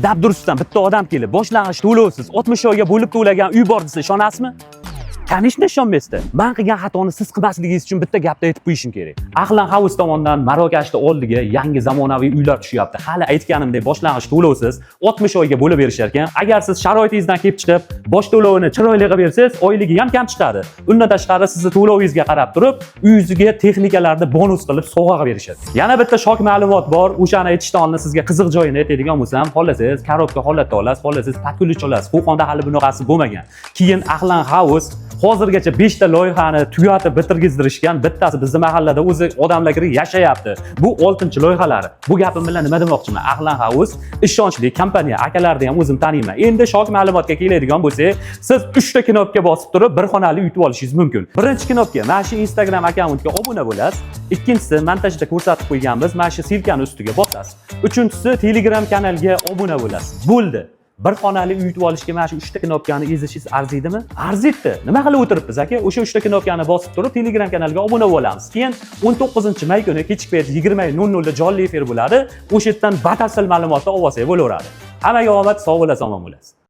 Dabdurustdan bitta odam kelib, boshlang'ich to'lovsiz 60 oyga bo'lib to'lagan uy bor desa, ishonasizmi? Kanishni ishonmaysizda. Men qilgan xatoni siz qilmasligingiz uchun bitta gapda aytib qo'yishim kerak. Ahlan House tomonidan Marokashda oldiga yangi zamonaviy uylar tushyapti. Hali aytganimdek boshlang'ich to'lovsiz 60 oyga bo'lib berishar ekan. Agar siz sharoitingizdan kelib chiqib, bosh to'lovini chiroyli qilib bersangiz, oyligi ham kam chiqadi. Undan tashqari sizni to'lovingizga qarab turib, uyingizga texnikalarni bonus qilib sovg'a qilib berishadi. Yana bitta shok ma'lumot bor. O'shani aytishdan sizga qiziq joyini aytadigan bo'lsam, xohlasangiz korobka holatda olasiz, xohlasangiz patkulich olasiz. Qo'qonda hali bunaqasi bo'lmagan. Keyin Ahlan House hozirgacha 5 ta loyihani tugatib bitirgizdirishgan, bittasi bizning mahallada o'zi odamlar kirib yashayapti. Bu 6-loyihalari. Bu gapim bilan nima demoqchiman? Ahlan House ishonchli kompaniya, akalarni ham o'zim taniyman. Endi shok ma'lumotga keladigan bo'lsak, siz 3 ta knopka bosib turib bir xonali uy olishingiz mumkin. Birinchi knopka mana shu Instagram akkauntga obuna bo'lasiz. Ikkinchisi montajda ko'rsatib qo'yganmiz, mana shu silkani ustiga bosasiz. Uchinchisi Telegram kanaliga obuna bo'lasiz. Bo'ldi. Bir xonali uy olishga mana shu 3 ta knopkani ezishingiz arziydimi? Arziydi. Nima qilib o'tiribmiz aka? O'sha 3 ta knopkani bosib turib Telegram kanaliga obuna bo'lamiz. Keyin 19-may kuni kechki payt 20:00 da jonli efir bo'ladi. O'sha yerdan batafsil ma'lumotni olib olsak bo'laveradi. Hammaga omad, sog' bo'lasiz, omon bo'lasiz.